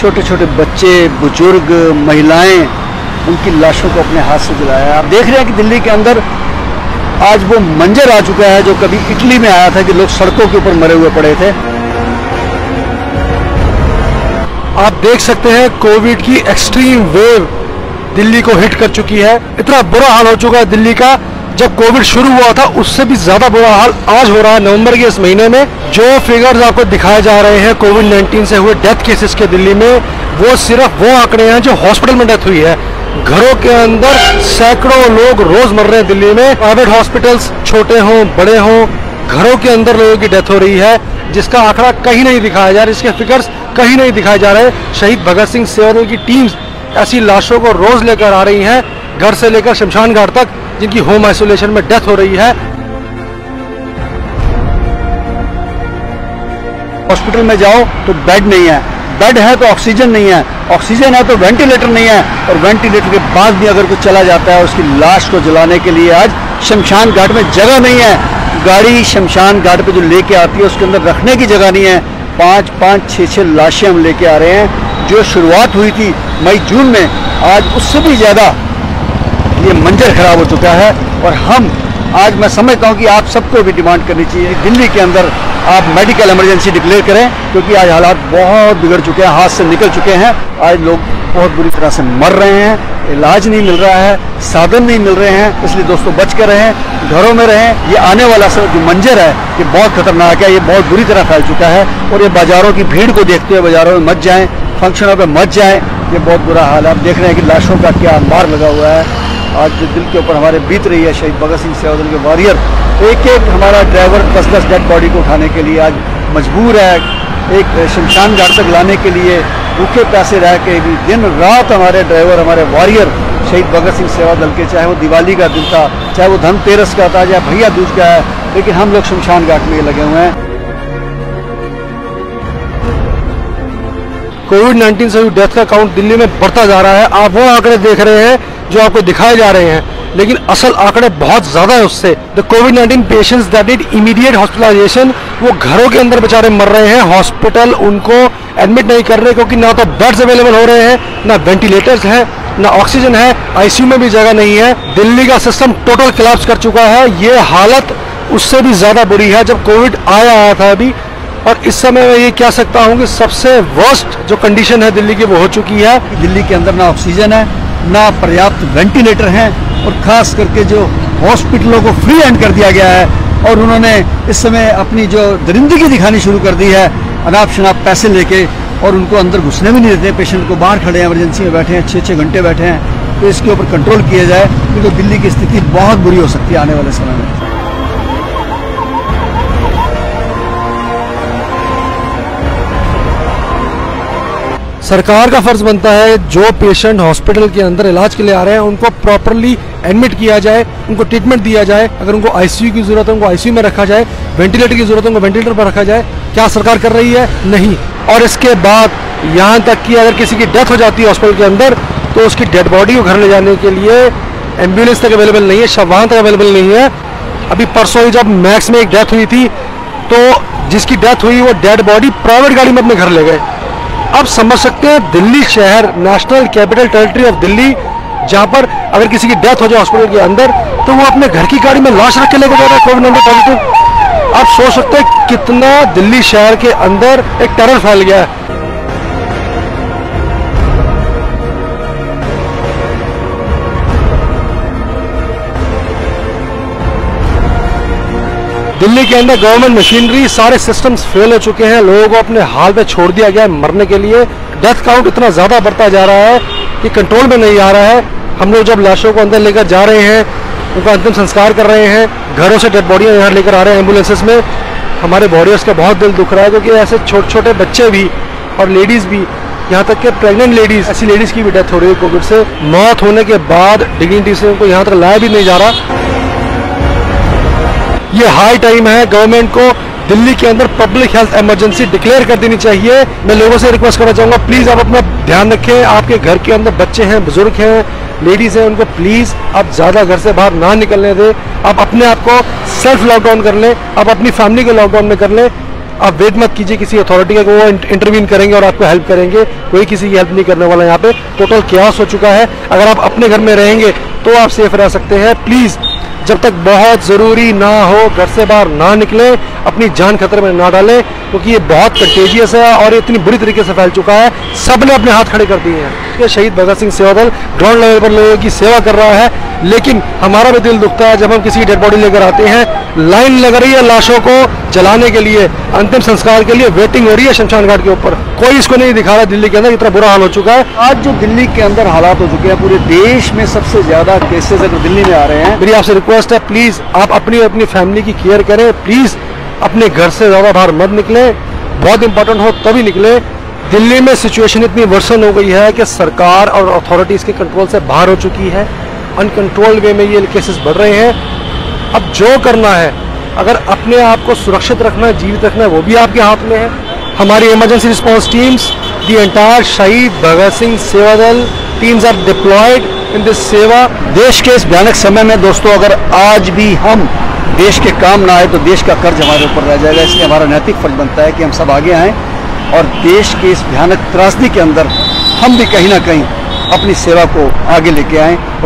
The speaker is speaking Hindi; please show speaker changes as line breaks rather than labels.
छोटे छोटे बच्चे, बुजुर्ग, महिलाएं, उनकी लाशों को अपने हाथ से जलाया। आप देख रहे हैं कि दिल्ली के अंदर आज वो मंजर आ चुका है जो कभी इटली में आया था कि लोग सड़कों के ऊपर मरे हुए पड़े थे।
आप देख सकते हैं कोविड की एक्सट्रीम वेव दिल्ली को हिट कर चुकी है। इतना बुरा हाल हो चुका है दिल्ली का, जब कोविड शुरू हुआ था उससे भी ज्यादा बुरा हाल आज हो रहा है नवंबर के इस महीने में। जो फिगर्स आपको दिखाए जा रहे हैं कोविड-19 से हुए डेथ केसेस के दिल्ली में, वो सिर्फ वो आंकड़े हैं जो हॉस्पिटल में डेथ हुई है। घरों के अंदर सैकड़ों लोग रोज मर रहे हैं दिल्ली में। प्राइवेट हॉस्पिटल्स छोटे हों बड़े हों, घरों के अंदर लोगों की डेथ हो रही है, जिसका आंकड़ा कहीं नहीं दिखाया जा रहा, इसके फिगर्स कहीं नहीं दिखाए जा रहे। शहीद भगत सिंह सेवादल की टीम्स ऐसी लाशों को रोज लेकर आ रही हैं, घर से लेकर शमशान घाट तक, जिनकी होम आइसोलेशन में डेथ हो रही है।
हॉस्पिटल में जाओ तो बेड नहीं है, बेड है तो ऑक्सीजन नहीं है, ऑक्सीजन है तो वेंटिलेटर नहीं है, और वेंटिलेटर के बाद भी अगर कोई चला जाता है उसकी लाश को जलाने के लिए आज शमशान घाट में जगह नहीं है। गाड़ी शमशान घाट पे जो लेके आती है उसके अंदर रखने की जगह नहीं है। 5-5, 6-6 लाशें हम लेके आ रहे हैं। जो शुरुआत हुई थी मई जून में, आज उससे भी ज़्यादा ये मंजर खराब हो चुका है। और हम आज, मैं समझता हूँ कि आप सबको भी डिमांड करनी चाहिए, दिल्ली के अंदर आप मेडिकल इमरजेंसी डिक्लेयर करें, क्योंकि आज हालात बहुत बिगड़ चुके हैं, हाथ से निकल चुके हैं। आज लोग बहुत बुरी तरह से मर रहे हैं, इलाज नहीं मिल रहा है, साधन नहीं मिल रहे हैं। इसलिए दोस्तों बच कर रहें, घरों में रहें। ये आने वाला जो मंजर है ये बहुत खतरनाक है, ये बहुत बुरी तरह फैल चुका है। और ये बाजारों की भीड़ को देखते हुए बाजारों में मत जाएं, फंक्शनों पे मत जाएं, ये बहुत बुरा हाल है। आप देख रहे हैं कि लाशों का क्या अंबार लगा हुआ है। आज जो दिल के ऊपर हमारे बीत रही है शहीद भगत सिंह सेवादल के वॉरियर, एक एक हमारा ड्राइवर 10-10 डेड बॉडी को उठाने के लिए आज मजबूर है। एक शमशान घाट तक लाने के लिए भूखे प्यासे रह के भी दिन रात हमारे ड्राइवर, हमारे वॉरियर शहीद भगत सिंह सेवादल के, चाहे वो दिवाली का दिन था, चाहे वो धनतेरस का था, चाहे भैया दूज का है, लेकिन हम लोग शमशान घाट में लगे हुए हैं।
कोविड-19 से हुई डेथ का काउंट दिल्ली में बढ़ता जा रहा है। आप वो आंकड़े देख रहे हैं जो आपको दिखाए जा रहे हैं, लेकिन असल आंकड़े बहुत ज्यादा है उससे। द कोविड-19 patients that need immediate hospitalization, वो घरों के अंदर बेचारे मर रहे हैं। हॉस्पिटल उनको एडमिट नहीं कर रहे, क्योंकि ना तो बेड्स अवेलेबल हो रहे हैं, ना वेंटिलेटर्स हैं, ना ऑक्सीजन है, आईसीयू में भी जगह नहीं है। दिल्ली का सिस्टम टोटल कोलैप्स कर चुका है। ये हालत उससे भी ज्यादा बुरी है जब कोविड आया था अभी। और इस समय मैं ये कह सकता हूँ कि सबसे वर्स्ट जो कंडीशन है दिल्ली की वो हो चुकी है।
दिल्ली के अंदर ना ऑक्सीजन है, ना पर्याप्त वेंटिलेटर हैं, और खास करके जो हॉस्पिटलों को फ्री हैंड कर दिया गया है। और उन्होंने इस समय अपनी जो दरिंदगी दिखानी शुरू कर दी है, अनाप शनाप पैसे लेके, और उनको अंदर घुसने भी नहीं देते। पेशेंट को बाहर खड़े हैं, इमरजेंसी में बैठे हैं, 6-6 घंटे बैठे हैं। तो इसके ऊपर कंट्रोल किया जाए, क्योंकि तो दिल्ली की स्थिति बहुत बुरी हो सकती है आने वाले समय में।
सरकार का फर्ज बनता है जो पेशेंट हॉस्पिटल के अंदर इलाज के लिए आ रहे हैं उनको प्रॉपरली एडमिट किया जाए, उनको ट्रीटमेंट दिया जाए। अगर उनको आईसीयू की जरूरत है उनको आईसीयू में रखा जाए, वेंटिलेटर की जरूरत है उनको वेंटिलेटर पर रखा जाए। क्या सरकार कर रही है? नहीं। और इसके बाद यहाँ तक कि अगर किसी की डेथ हो जाती है हॉस्पिटल के अंदर, तो उसकी डेड बॉडी को घर ले जाने के लिए एम्बुलेंस तक अवेलेबल नहीं है, शव वाहन तक अवेलेबल नहीं है। अभी परसों ही जब मैक्स में एक डेथ हुई थी, तो जिसकी डेथ हुई वो डेड बॉडी प्राइवेट गाड़ी में अपने घर ले गए। अब समझ सकते हैं दिल्ली शहर, national capital territory of Delhi, जहां पर अगर किसी की डेथ हो जाए हॉस्पिटल के अंदर, तो वो अपने घर की गाड़ी में लाश रख के लेकर जा रहा है कोविड-19 पॉजिटिव। आप सोच सकते हैं कितना दिल्ली शहर के अंदर एक टेरर फैल गया है। दिल्ली के अंदर गवर्नमेंट मशीनरी, सारे सिस्टम्स फेल हो चुके हैं। लोगों को अपने हाल पे छोड़ दिया गया है मरने के लिए। डेथ काउंट इतना ज्यादा बढ़ता जा रहा है कि कंट्रोल में नहीं आ रहा है। हम लोग जब लाशों को अंदर लेकर जा रहे हैं, उनका अंतिम संस्कार कर रहे हैं, घरों से डेड बॉडियां यहाँ लेकर आ रहे हैं एम्बुलेंसेस में, हमारे वॉरियर्स का बहुत दिल दुख रहा है। क्योंकि ऐसे छोटे छोटे बच्चे भी और लेडीज भी, यहाँ तक के प्रेग्नेंट लेडीज, ऐसी लेडीज की भी डेथ हो रही है कोविड से। मौत होने के बाद डिग्निटी से उनको यहाँ तक लाया भी नहीं जा रहा। ये हाई टाइम है गवर्नमेंट को दिल्ली के अंदर पब्लिक हेल्थ इमरजेंसी डिक्लेयर कर देनी चाहिए। मैं लोगों से रिक्वेस्ट करना चाहूंगा, प्लीज आप अपना ध्यान रखें। आपके घर के अंदर बच्चे हैं, बुजुर्ग हैं, लेडीज हैं, उनको प्लीज आप ज्यादा घर से बाहर ना निकलने दें। आप अपने आप को सेल्फ लॉकडाउन कर लें, आप अपनी फैमिली को लॉकडाउन में कर लें, आप वेट मत कीजिए किसी अथॉरिटी का कि वो इंटरवीन करेंगे और आपको हेल्प करेंगे। कोई किसी की हेल्प नहीं करने वाला। यहाँ पे टोटल कैओस हो चुका है। अगर आप अपने घर में रहेंगे तो आप सेफ रह सकते हैं। प्लीज़ जब तक बहुत ज़रूरी ना हो घर से बाहर ना निकले, अपनी जान खतरे में ना डालें, क्योंकि ये बहुत कंटेजियस है और इतनी बुरी तरीके से फैल चुका है। सब ने अपने हाथ खड़े कर दिए हैं। ये शहीद भगत सिंह सेवा दल ग्राउंड लेवल पर लोगों की सेवा कर रहा है, लेकिन हमारा भी दिल दुखता है जब हम किसी डेड बॉडी लेकर आते हैं, लाइन लग रही है लाशों को जलाने के लिए, अंतिम संस्कार के लिए वेटिंग हो रही है शमशान घाट के ऊपर। कोई इसको नहीं दिखा रहा। दिल्ली के अंदर इतना बुरा हाल हो चुका है।
आज जो दिल्ली के अंदर हालात हो चुके हैं, पूरे देश में सबसे ज्यादा केसेस अगर दिल्ली में आ रहे हैं।
मेरी आपसे रिक्वेस्ट है, प्लीज़ आप अपनी अपनी फैमिली की केयर करें। प्लीज़ अपने घर से ज़्यादा बाहर मत निकलें। बहुत इंपॉर्टेंट हो तभी निकले। दिल्ली में सिचुएशन इतनी वर्सन हो गई है कि सरकार और अथॉरिटीज़ के कंट्रोल से बाहर हो चुकी है। अनकंट्रोल्ड वे में ये केसेस बढ़ रहे हैं। अब जो करना है, अगर अपने आप को सुरक्षित रखना है, जीवित रखना है, वो भी आपके हाथ में है। हमारी emergency response teams, the entire Shaheed Bhagat Singh Seva Dal teams are deployed in this seva.
देश के इस भयानक समय में दोस्तों, अगर आज भी हम देश के काम ना आए तो देश का कर्ज हमारे ऊपर रह जाएगा। इसलिए हमारा नैतिक फर्ज बनता है कि हम सब आगे आएँ और देश के इस भयानक त्रासदी के अंदर हम भी कहीं ना कहीं अपनी सेवा को आगे लेके आएँ और